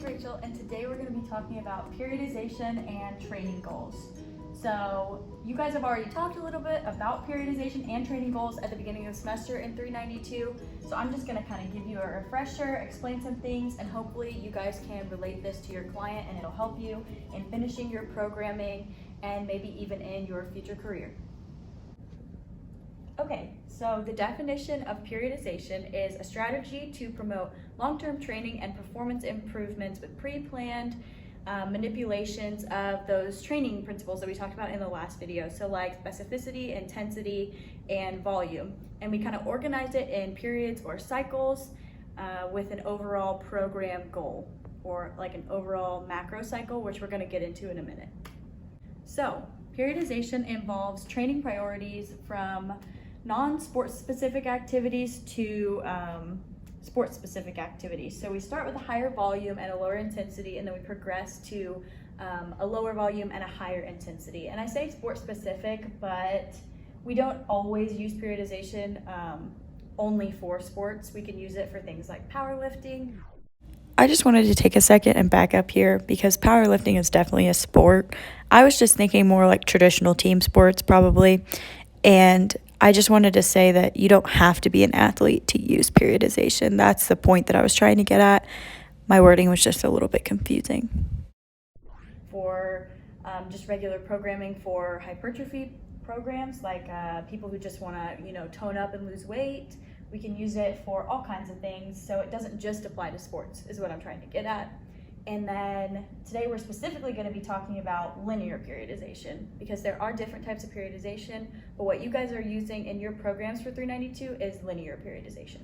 Rachel, and today we're going to be talking about periodization and training goals. So you guys have already talked a little bit about periodization and training goals at the beginning of the semester in 392. So I'm just going to kind of give you a refresher, explain some things, and hopefully you guys can relate this to your client and it'll help you in finishing your programming and maybe even in your future career. Okay, so the definition of periodization is a strategy to promote long-term training and performance improvements with pre-planned manipulations of those training principles that we talked about in the last video. So like specificity, intensity, and volume. And we kind of organize it in periods or cycles with an overall program goal, or like an overall macro cycle, which we're going to get into in a minute. So periodization involves training priorities from non-sport specific activities to sport specific activities. So we start with a higher volume and a lower intensity, and then we progress to a lower volume and a higher intensity. And I say sport specific, but we don't always use periodization only for sports. We can use it for things like powerlifting. I just wanted to take a second and back up here because powerlifting is definitely a sport. I was just thinking more like traditional team sports probably. And I just wanted to say that you don't have to be an athlete to use periodization. That's the point that I was trying to get at. My wording was just a little bit confusing. For just regular programming for hypertrophy programs, like people who just want to, tone up and lose weight, we can use it for all kinds of things. So it doesn't just apply to sports, is what I'm trying to get at. And then today we're specifically going to be talking about linear periodization, because there are different types of periodization, but what you guys are using in your programs for 392 is linear periodization.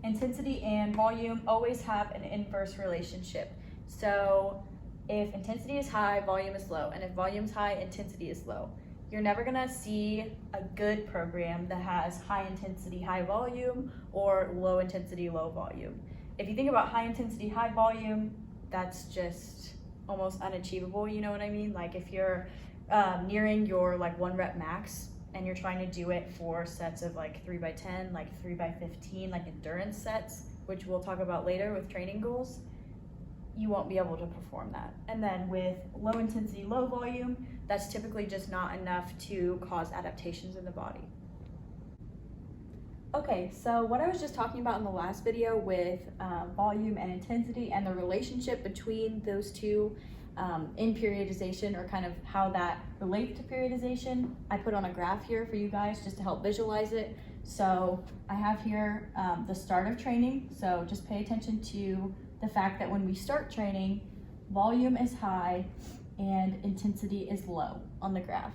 Intensity and volume always have an inverse relationship. So if intensity is high, volume is low, and if volume is high, intensity is low. You're never gonna see a good program that has high intensity, high volume, or low intensity, low volume. If you think about high intensity, high volume, that's just almost unachievable, you know what I mean? Like if you're nearing your like 1 rep max and you're trying to do it for sets of like 3x10, like 3x15, like endurance sets, which we'll talk about later with training goals, you won't be able to perform that. And then with low intensity, low volume, that's typically just not enough to cause adaptations in the body. Okay, so what I was just talking about in the last video with volume and intensity and the relationship between those two in periodization, or kind of how that relates to periodization, I put on a graph here for you guys just to help visualize it. So I have here the start of training. So just pay attention to the fact that when we start training, volume is high and intensity is low on the graph.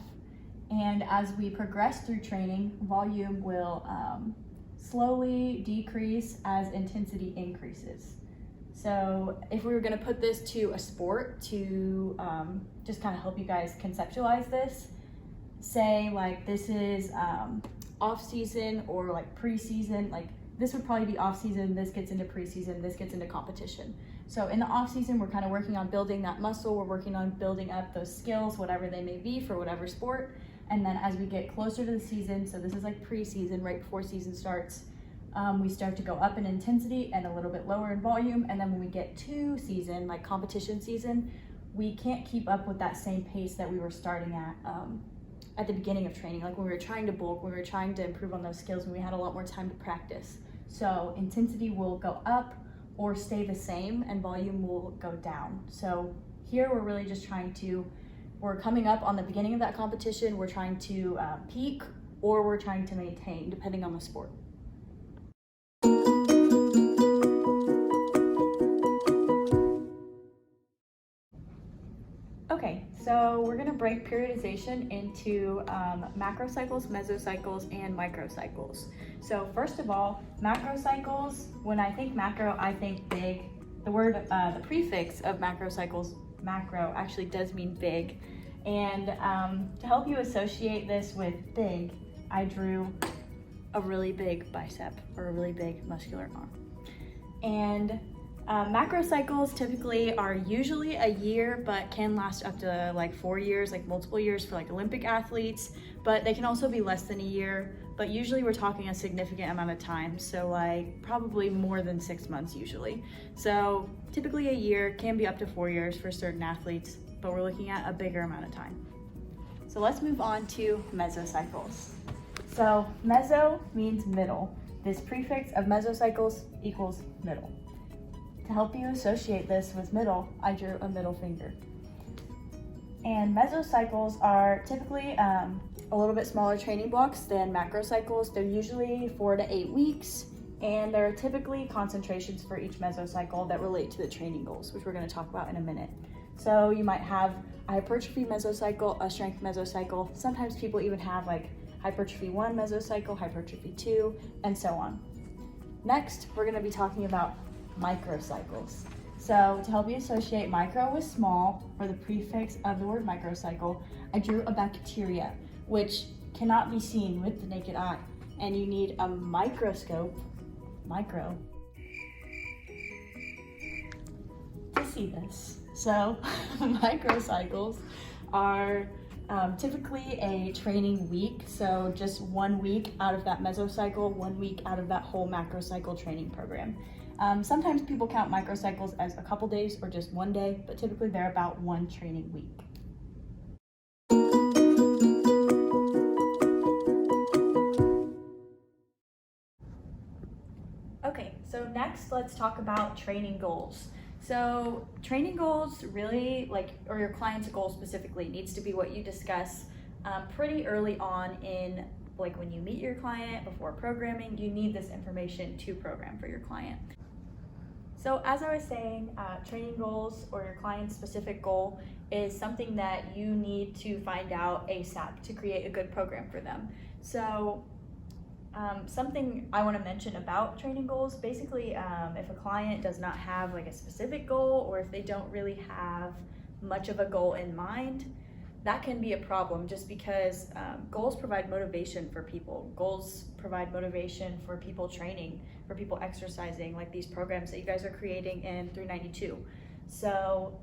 And as we progress through training, volume will slowly decrease as intensity increases. So if we were going to put this to a sport to just kind of help you guys conceptualize this, say like this is off season or like pre-season, like this would probably be off season, this gets into preseason, this gets into competition. So in the off season, we're kind of working on building that muscle, we're working on building up those skills, whatever they may be for whatever sport. And then as we get closer to the season, so this is like preseason, right before season starts, we start to go up in intensity and a little bit lower in volume. And then when we get to season, like competition season, we can't keep up with that same pace that we were starting at the beginning of training, like when we were trying to bulk, when we were trying to improve on those skills, when we had a lot more time to practice. So intensity will go up or stay the same, and volume will go down. So here we're really just we're coming up on the beginning of that competition, we're trying to peak, or we're trying to maintain, depending on the sport. Okay, so we're gonna break periodization into macrocycles, mesocycles, and microcycles. So first of all, macrocycles, when I think macro, I think big. The word, the prefix of macrocycles, macro, actually does mean big. And to help you associate this with big, I drew a really big bicep or a really big muscular arm. And macrocycles typically are usually a year, but can last up to like 4 years, like multiple years for like Olympic athletes, but they can also be less than a year. but usually we're talking a significant amount of time, so like probably more than 6 months usually. So typically a year, can be up to 4 years for certain athletes, but we're looking at a bigger amount of time. So let's move on to mesocycles. So meso means middle. This prefix of mesocycles equals middle. To help you associate this with middle, I drew a middle finger. And mesocycles are typically a little bit smaller training blocks than macrocycles. They're usually 4 to 8 weeks, and there are typically concentrations for each mesocycle that relate to the training goals, which we're going to talk about in a minute. So you might have a hypertrophy mesocycle, a strength mesocycle. Sometimes people even have like hypertrophy 1 mesocycle, hypertrophy 2, and so on. Next, we're going to be talking about microcycles. So to help you associate micro with small, or the prefix of the word microcycle, I drew a bacteria, which cannot be seen with the naked eye, and you need a microscope, micro, to see this. So microcycles are typically a training week, so just 1 week out of that mesocycle, 1 week out of that whole macrocycle training program. Sometimes people count microcycles as a couple days or just 1 day, but typically they're about 1 training week. Okay, so next let's talk about training goals. So training goals really, or your client's goal specifically, needs to be what you discuss pretty early on in, like when you meet your client before programming. You need this information to program for your client. So as I was saying, training goals or your client's specific goal is something that you need to find out ASAP to create a good program for them. So something I want to mention about training goals, basically if a client does not have like a specific goal, or if they don't really have much of a goal in mind, that can be a problem, just because goals provide motivation for people. Goals provide motivation for people training, for people exercising, like these programs that you guys are creating in 392. So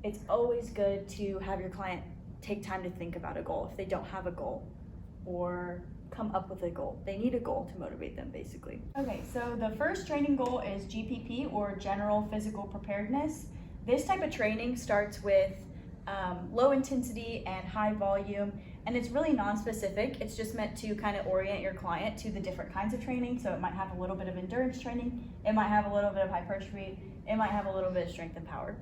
it's always good to have your client take time to think about a goal if they don't have a goal, or come up with a goal. They need a goal to motivate them, basically. Okay, so the first training goal is GPP, or General Physical Preparedness. This type of training starts with low intensity and high volume, and it's really non-specific. It's just meant to kind of orient your client to the different kinds of training. So it might have a little bit of endurance training, it might have a little bit of hypertrophy, it might have a little bit of strength and power.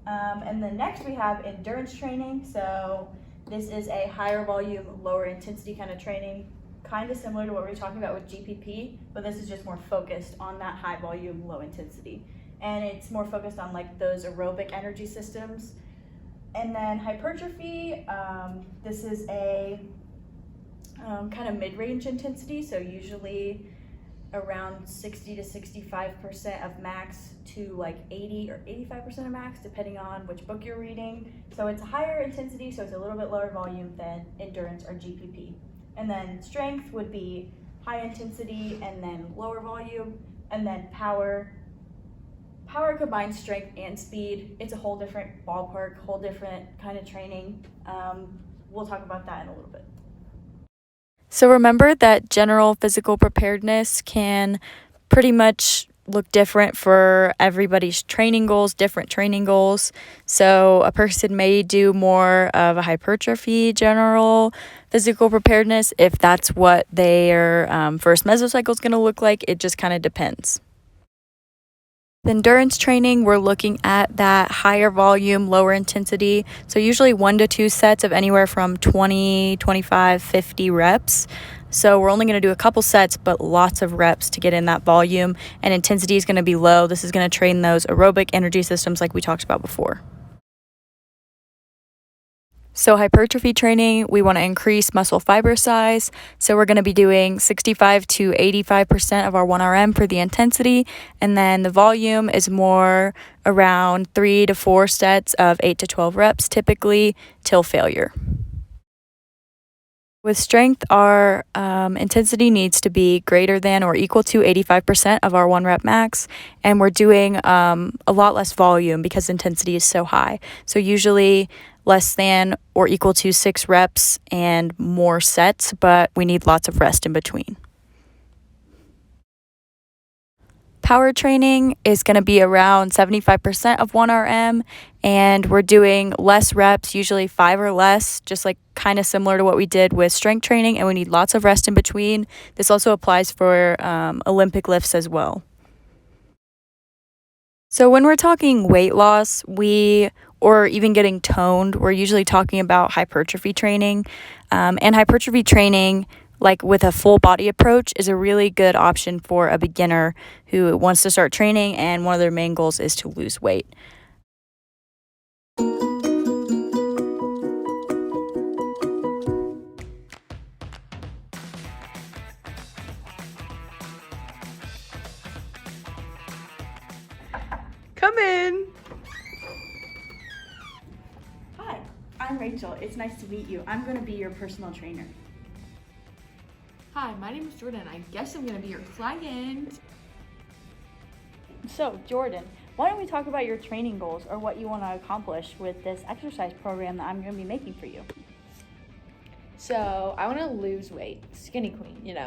And then next we have endurance training. So this is a higher volume, lower intensity kind of training, kind of similar to what we were talking about with GPP, but this is just more focused on that high volume, low intensity. And it's more focused on like those aerobic energy systems. And then hypertrophy, this is a kind of mid-range intensity, so usually around 60 to 65% of max to like 80 or 85% of max, depending on which book you're reading. So it's a higher intensity, so it's a little bit lower volume than endurance or GPP. And then strength would be high intensity and then lower volume, and then power. Power combines strength and speed. It's a whole different ballpark, whole different kind of training. We'll talk about that in a little bit. So remember that general physical preparedness can pretty much look different for everybody's training goals, different training goals. So a person may do more of a hypertrophy general physical preparedness if that's what their first mesocycle is going to look like. It just kind of depends. The endurance training, we're looking at that higher volume, lower intensity. So usually 1 to 2 sets of anywhere from 20, 25, 50 reps. So we're only going to do a couple sets, but lots of reps to get in that volume, and intensity is going to be low. This is going to train those aerobic energy systems like we talked about before. So hypertrophy training, we want to increase muscle fiber size. So we're going to be doing 65 to 85% of our 1RM for the intensity. And then the volume is more around 3 to 4 sets of 8 to 12 reps, typically till failure. With strength, our intensity needs to be greater than or equal to 85% of our 1 rep max, and we're doing a lot less volume because intensity is so high. So usually less than or equal to 6 reps and more sets, but we need lots of rest in between. Power training is going to be around 75% of 1 RM, and we're doing less reps, usually 5 or less, just like kind of similar to what we did with strength training, and we need lots of rest in between. This also applies for Olympic lifts as well. So when we're talking weight loss, or even getting toned, we're usually talking about hypertrophy training, and hypertrophy training, like with a full body approach, is a really good option for a beginner who wants to start training and one of their main goals is to lose weight. Come in. Hi, I'm Rachel. It's nice to meet you. I'm going to be your personal trainer. Hi, my name is Jordan. I guess I'm gonna be your client. So, Jordan, why don't we talk about your training goals or what you want to accomplish with this exercise program that I'm going to be making for you? So I want to lose weight, skinny queen,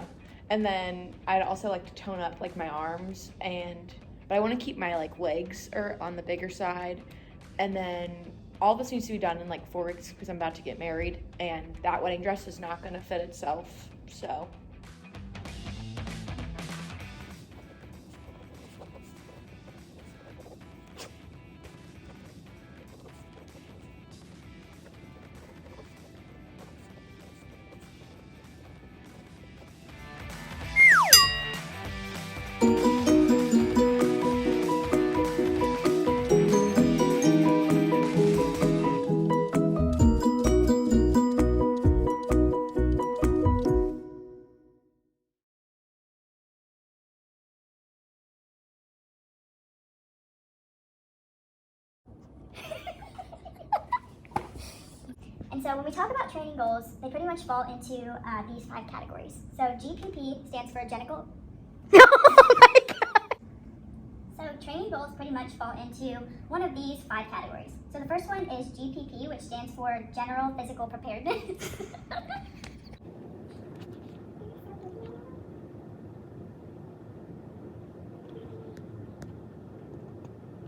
and then I'd also like to tone up like my arms, but I want to keep my like legs on the bigger side, and then all this needs to be done in like 4 weeks because I'm about to get married, and that wedding dress is not going to fit itself. So And so when we talk about training goals, they pretty much fall into these 5 categories. So GPP stands for genital. Oh my God. So training goals pretty much fall into one of these 5 categories. So the first one is GPP, which stands for General Physical Preparedness.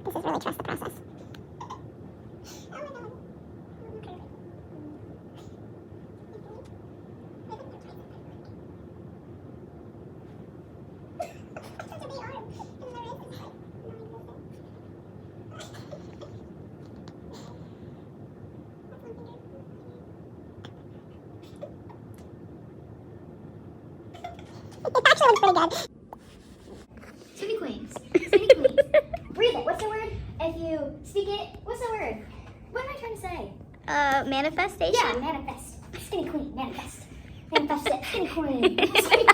This is really trust the process. It actually looks pretty good. Skinny queens. Skinny queens. Breathe it. What's the word? If you speak it, what's the word? What am I trying to say? Manifestation? Yeah, manifest. Skinny queen, manifest. Manifest it. Skinny queen. Skinny